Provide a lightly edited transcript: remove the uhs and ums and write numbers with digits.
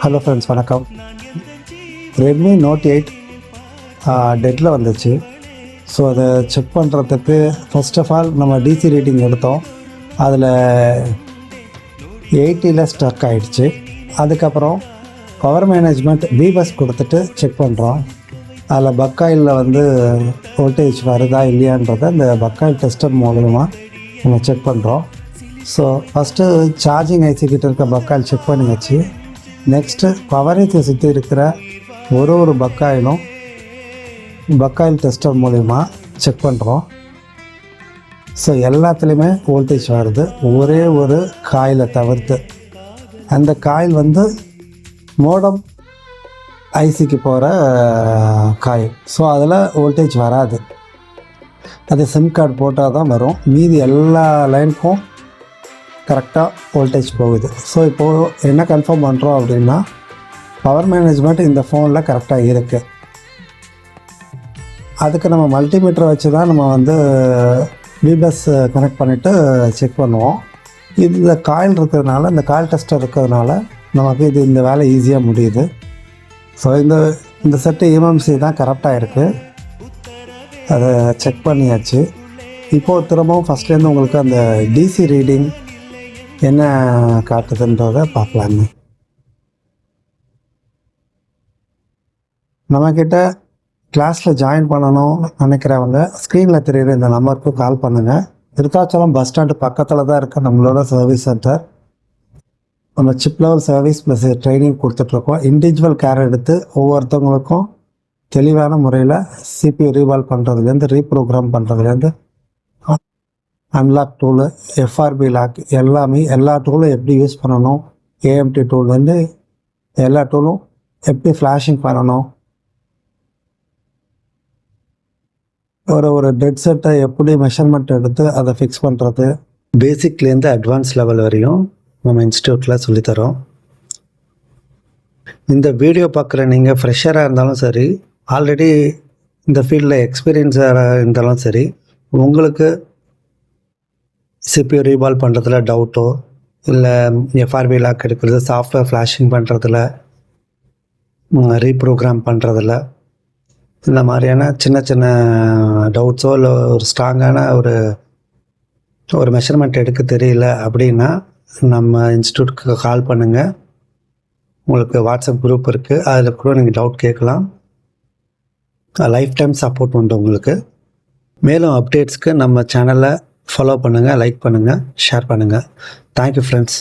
Hello friends, வணக்கம். Redmi note 8 டெட்டில் வந்துச்சு. So அதை செக் பண்ணுறதுக்கு ஃபர்ஸ்ட் ஆஃப் ஆல் நம்ம டிசி ரீடிங் எடுத்தோம். அதில் 80 ஸ்டக் ஆகிடுச்சு. அதுக்கப்புறம் பவர் மேனேஜ்மெண்ட் பிபஸ் கொடுத்துட்டு செக் பண்ணுறோம். அதில் பக்காயில் வந்து வோல்டேஜ் வருதா இல்லையான்றதை அந்த பக்காயில் டெஸ்டர் மூலமாக நம்ம செக் பண்ணுறோம். ஸோ ஃபஸ்ட்டு சார்ஜிங் ஐசிக்கிட்ட இருக்க பக்காயில் செக் பண்ணியாச்சு. நெக்ஸ்ட்டு பவரேஜை சுற்றி இருக்கிற ஒரு பக்காயிலும் பக்காயில் டெஸ்டர் மூலிமா செக் பண்ணுறோம். ஸோ எல்லாத்துலேயுமே வோல்டேஜ் வருது, ஒரே ஒரு காயிலை தவிர்த்து. அந்த காயில் வந்து மோடம் ஐசிக்கு போகிற காயில். ஸோ அதில் வோல்டேஜ் வராது, அது சிம் கார்டு போட்டால் தான் வரும். மீதி எல்லா லைனுக்கும் கரெக்டாக வோல்டேஜ் போகுது. ஸோ இப்போது என்ன கன்ஃபார்ம் பண்ணுறோம் அப்படின்னா, பவர் மேனேஜ்மெண்ட் இந்த ஃபோனில் கரெக்டாக இருக்குது. அதுக்கு நம்ம மல்டிமீட்டரை வச்சு தான் நம்ம வந்து பிபஸ் கனெக்ட் பண்ணிவிட்டு செக் பண்ணுவோம். இதில் காயில் இருக்கிறதுனால, இந்த காயில் டெஸ்டர் இருக்கிறதுனால நமக்கு இந்த வேலை ஈஸியாக முடியுது. ஸோ இந்த செட்டு எம்எம்சி தான் கரெக்டாக இருக்குது, அதை செக் பண்ணியாச்சு. இப்போது திரும்பவும் ஃபஸ்ட்லேருந்து உங்களுக்கு அந்த டிசி ரீடிங் என்ன காட்டுதுன்றதை பார்க்கலாங்க. நம்மக்கிட்ட கிளாஸில் ஜாயின் பண்ணணும் நினைக்கிறவங்க ஸ்க்ரீனில் தெரியுற இந்த நம்பருக்கு கால் பண்ணுங்கள். விருத்தாச்சலம் பஸ் ஸ்டாண்டு பக்கத்தில் தான் இருக்குது நம்மளோட சர்வீஸ் சென்டர். நம்ம chip level service plus training கொடுத்துட்ருக்கோம். இண்டிவிஜுவல் கேர் எடுத்து ஒவ்வொருத்தவங்களுக்கும் தெளிவான முறையில் சிபியூ ரீவால்வ் பண்ணுறதுலேருந்து ரீப்ரோக்ராம் பண்ணுறதுலேருந்து அன்லாக் டூலு, எஃப்ஆர்பி லாக் எல்லாமே, எல்லா டூலும் எப்படி யூஸ் பண்ணணும், ஏஎம்டி டூல்லேருந்து எல்லா டூலும் எப்படி ஃப்ளாஷிங் பண்ணணும், ஒரு டெட் செட்டை எப்படி மெஷர்மெண்ட் எடுத்து அதை ஃபிக்ஸ் பண்ணுறது, பேசிக்லேருந்து அட்வான்ஸ் லெவல் வரையும் நம்ம இன்ஸ்டியூட்டில் சொல்லித்தரோம். இந்த வீடியோ பார்க்குற நீங்கள் ஃப்ரெஷராக இருந்தாலும் சரி, ஆல்ரெடி இந்த ஃபீல்டில் எக்ஸ்பீரியன்ஸாக இருந்தாலும் சரி, உங்களுக்கு சிபியூ ரீவால்வ் பண்ணுறதுல டவுட்டோ, இல்லை எஃப்ஆர்பி லாக் எடுக்கிறது, சாஃப்ட்வேர் ஃப்ளாஷிங் பண்ணுறதுல, ரீப்ரோக்ராம் பண்ணுறதில்ல, இந்த மாதிரியான சின்ன சின்ன டவுட்ஸோ, இல்லை ஒரு ஸ்ட்ராங்கான ஒரு மெஷர்மெண்ட் எடுக்க தெரியல அப்படின்னா நம்ம இன்ஸ்டியூட்டுக்கு கால் பண்ணுங்கள். உங்களுக்கு வாட்ஸ்அப் குரூப் இருக்குது, அதில் கூட நீங்கள் டவுட் கேட்கலாம். லைஃப் டைம் சப்போர்ட் உண்டு உங்களுக்கு. மேலும் அப்டேட்ஸ்க்கு நம்ம சேனலை ஃபாலோ பண்ணுங்கள், லைக் பண்ணுங்கள், ஷேர் பண்ணுங்கள். Thank you friends.